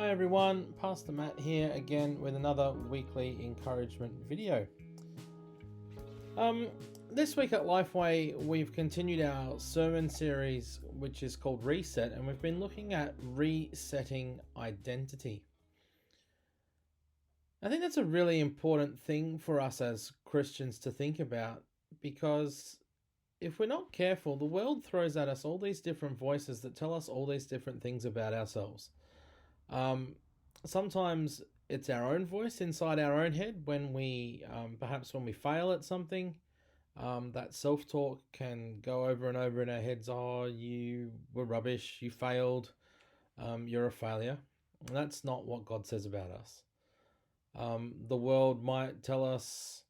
Hi everyone, Pastor Matt here again with another weekly encouragement video. This week at Lifeway, we've continued our sermon series, which is called Reset, and we've been looking at resetting identity. I think that's a really important thing for us as Christians to think about, because if we're not careful, the world throws at us all these different voices that tell us all these different things about ourselves. Sometimes it's our own voice inside our own head when we, perhaps when we fail at something. That self-talk can go over and over in our heads. Oh, you were rubbish. You failed. You're a failure. And that's not what God says about us. The world might tell us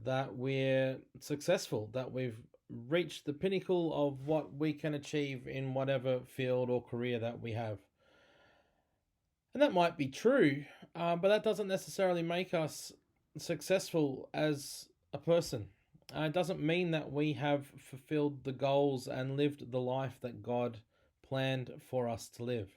that we're successful, that we've reached the pinnacle of what we can achieve in whatever field or career that we have. And that might be true, but that doesn't necessarily make us successful as a person. It doesn't mean that we have fulfilled the goals and lived the life that God planned for us to live.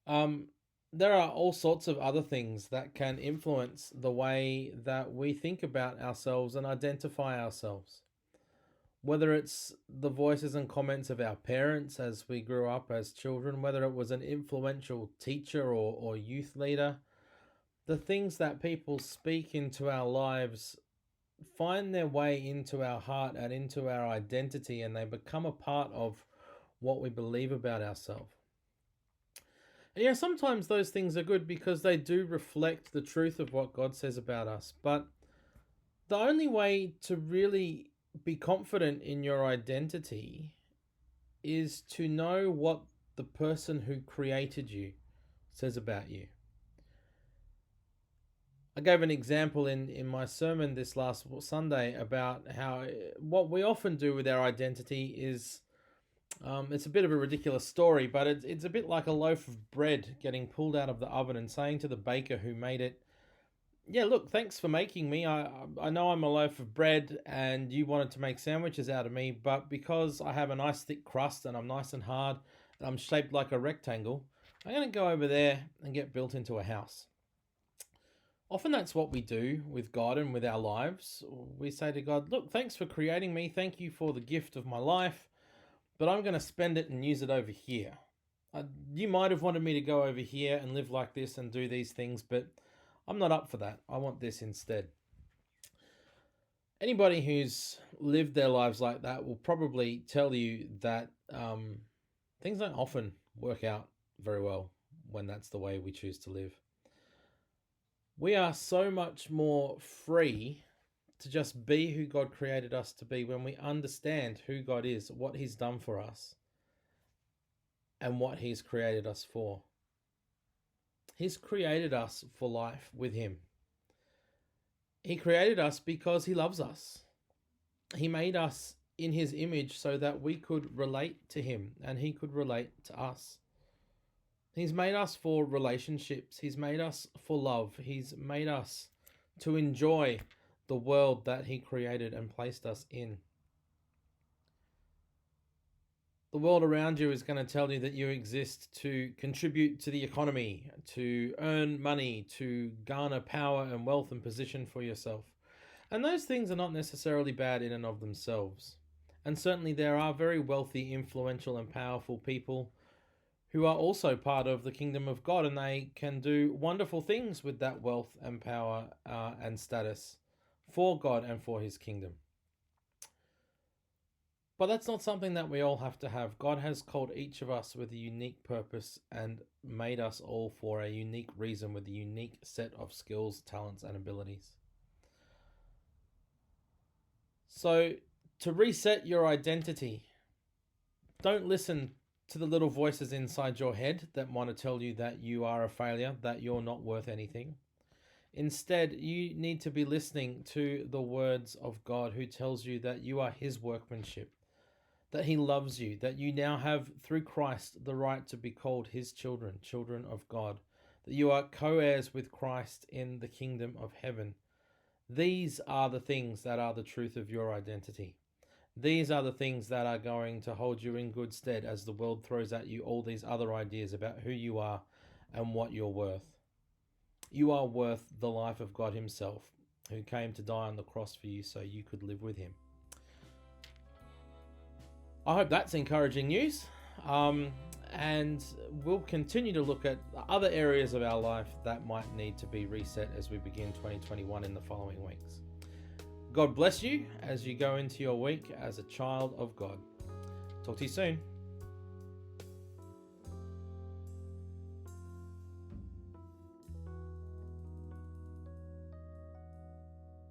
There are all sorts of other things that can influence the way that we think about ourselves and identify ourselves. Whether it's the voices and comments of our parents as we grew up as children, whether it was an influential teacher or youth leader, the things that people speak into our lives find their way into our heart and into our identity, and they become a part of what we believe about ourselves. And sometimes those things are good because they do reflect the truth of what God says about us. But the only way to really be confident in your identity is to know what the person who created you says about you. I gave an example in my sermon this last Sunday about how what we often do with our identity is, it's a bit of a ridiculous story, but it's a bit like a loaf of bread getting pulled out of the oven and saying to the baker who made it, yeah, look, thanks for making me. I know I'm a loaf of bread and you wanted to make sandwiches out of me, but because I have a nice thick crust and I'm nice and hard and I'm shaped like a rectangle, I'm going to go over there and get built into a house. Often that's what we do with God and with our lives. We say to God, look, thanks for creating me. Thank you for the gift of my life, but I'm going to spend it and use it over here. You might have wanted me to go over here and live like this and do these things, but I'm not up for that. I want this instead. Anybody who's lived their lives like that will probably tell you that things don't often work out very well when that's the way we choose to live. We are so much more free to just be who God created us to be when we understand who God is, what He's done for us, and what He's created us for. He's created us for life with Him. He created us because He loves us. He made us in His image so that we could relate to Him and He could relate to us. He's made us for relationships. He's made us for love. He's made us to enjoy the world that He created and placed us in. The world around you is going to tell you that you exist to contribute to the economy, to earn money, to garner power and wealth and position for yourself. And those things are not necessarily bad in and of themselves. And certainly there are very wealthy, influential and powerful people who are also part of the kingdom of God, and they can do wonderful things with that wealth and power and status for God and for His kingdom. But that's not something that we all have to have. God has called each of us with a unique purpose and made us all for a unique reason with a unique set of skills, talents, and abilities. So, to reset your identity, don't listen to the little voices inside your head that want to tell you that you are a failure, that you're not worth anything. Instead, you need to be listening to the words of God, who tells you that you are His workmanship, that He loves you, that you now have, through Christ, the right to be called His children, children of God, that you are co-heirs with Christ in the kingdom of heaven. These are the things that are the truth of your identity. These are the things that are going to hold you in good stead as the world throws at you all these other ideas about who you are and what you're worth. You are worth the life of God Himself, who came to die on the cross for you so you could live with Him. I hope that's encouraging news. And we'll continue to look at other areas of our life that might need to be reset as we begin 2021 in the following weeks. God bless you as you go into your week as a child of God. Talk to you soon.